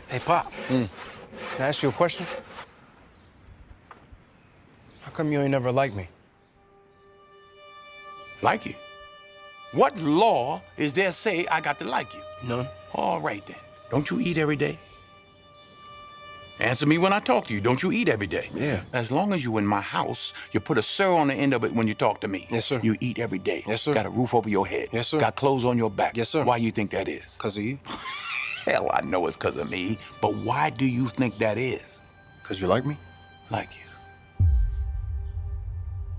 Hey, Pop. Can I ask you a question? How come you ain't never liked me? Like you? What law is there say I got to like you? None. All right then. Don't you eat every day? Answer me when I talk to you. Don't you eat every day? Yeah. As long as you in my house, you put a sir on the end of it when you talk to me. Yes, sir. You eat every day. Yes, sir. Got a roof over your head. Yes, sir. Got clothes on your back. Yes, sir. Why you think that is? Because of you? Hell, I know it's because of me. But why do you think that is? Because you like me? Like you.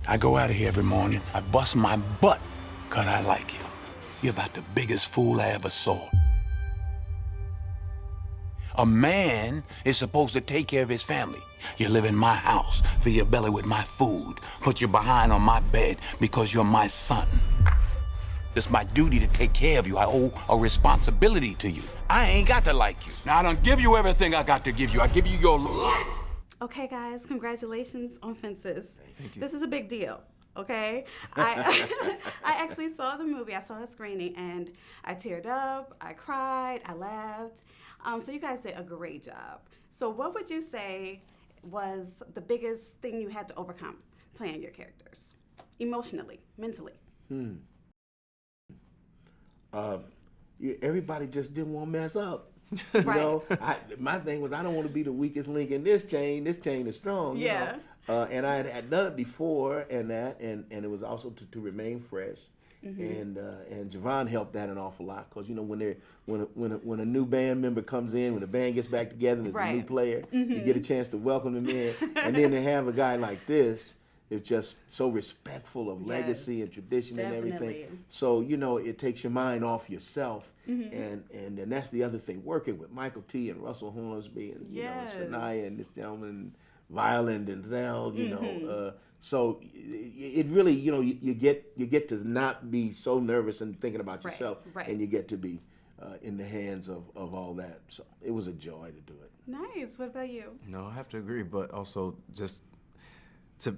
I go out of here every morning. I bust my butt because I like you. You're about the biggest fool I ever saw. A man is supposed to take care of his family. You live in my house, fill your belly with my food, put your behind on my bed because you're my son. It's my duty to take care of you. I owe a responsibility to you. I ain't got to like you. Now, I don't give you everything I got to give you. I give you your life. Okay, guys, congratulations on Fences. Thank you. This is a big deal, okay? I actually saw the movie, I saw the screening, and I teared up, I cried, I laughed. So you guys did a great job. So what would you say was the biggest thing you had to overcome playing your characters? Emotionally, mentally? Everybody just didn't want to mess up. Right. You know, my thing was I don't want to be the weakest link in this chain. This chain is strong. Yeah. You know? And I had done it before, and it was also to remain fresh. And Jovan helped that an awful lot because you know when a new band member comes in, when the band gets back together, and there's a new player, you get a chance to welcome them in, and then to have a guy like this. It's just so respectful of legacy and tradition and everything. So, you know, it takes your mind off yourself. And that's the other thing. Working with Michael T. and Russell Hornsby and you know, Shania and this gentleman, Viola Denzel, you know. So it really, you know, you get to not be so nervous and thinking about yourself. And you get to be in the hands of all that. So it was a joy to do it. Nice. What about you? No, I have to agree, but also just to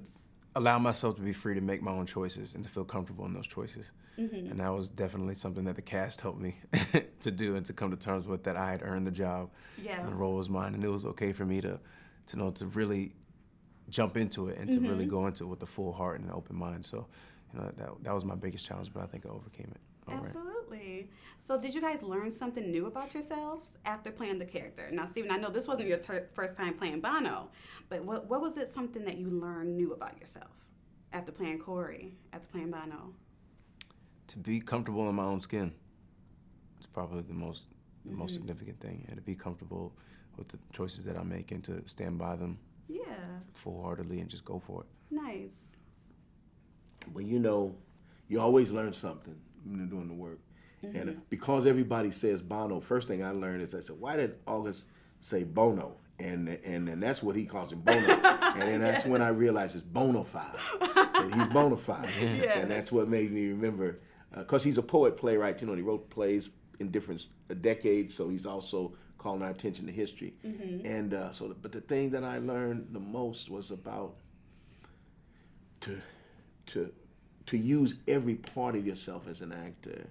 allow myself to be free to make my own choices and to feel comfortable in those choices. And that was definitely something that the cast helped me to do and to come to terms with, that I had earned the job. And the role was mine, and it was okay for me to know to really jump into it and to really go into it with a full heart and an open mind. So, you know, that was my biggest challenge, but I think I overcame it. Absolutely. So did you guys learn something new about yourselves after playing the character? Now, Stephen, I know this wasn't your first time playing Bono, but what was it something that you learned new about yourself after playing Corey, after playing Bono? To be comfortable in my own skin is probably the most significant thing, and to be comfortable with the choices that I make and to stand by them full-heartedly and just go for it. Nice. Well, you know, you always learn something when you're doing the work. And because everybody says Bono, first thing I learned is I said, why did August say Bono? And that's what he calls him, Bono. And then that's when I realized it's bona fide. That he's bona fide. And that's what made me remember, because he's a poet playwright, you know, he wrote plays in different decades, so he's also calling our attention to history. And but the thing that I learned the most was about to use every part of yourself as an actor.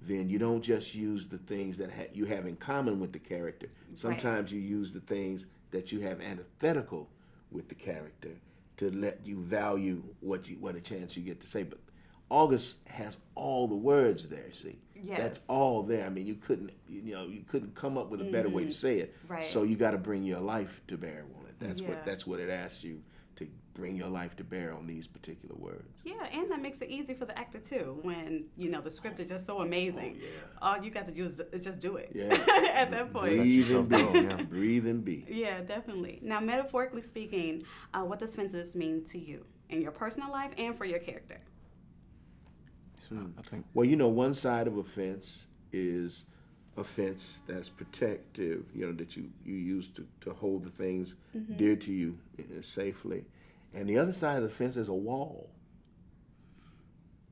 Then you don't just use the things that you have in common with the character. Sometimes you use the things that you have antithetical with the character to let you value what a chance you get to say. But August has all the words there. See, that's all there. I mean, you couldn't come up with a better way to say it. So you got to bring your life to bear on it. That's what it asks you, to bring your life to bear on these particular words. Yeah, and that makes it easy for the actor too, when, you know, the script is just so amazing. All you got to do is just do it at that point. Breathe and be. Breathe and be. Yeah, definitely. Now, metaphorically speaking, what does Fences mean to you in your personal life and for your character? I think. Well, you know, one side of a fence is a fence that's protective, you know, that you use to hold the things dear to you safely. And the other side of the fence is a wall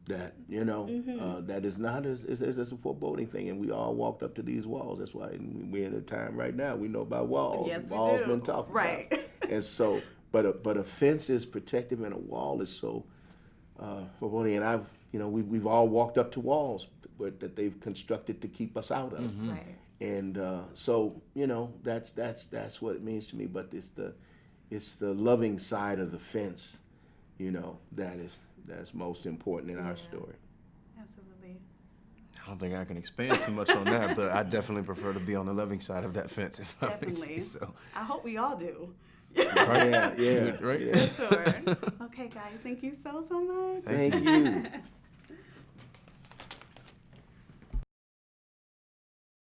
that, you know, that is not it's a foreboding thing. And we all walked up to these walls. That's why we're in a time right now. We know about walls. Yes, we walls do. been talked about. And so, but a fence is protective and a wall is so foreboding. And we've all walked up to walls that they've constructed to keep us out of. And so, you know, that's what it means to me. But it's the loving side of the fence, you know, that's most important in our story. Absolutely. I don't think I can expand too much on that, but I definitely prefer to be on the loving side of that fence, if I may Definitely. say so. I hope we all do. Right? Yeah, Right? yeah. For sure. Okay, guys, thank you so much. Thank you.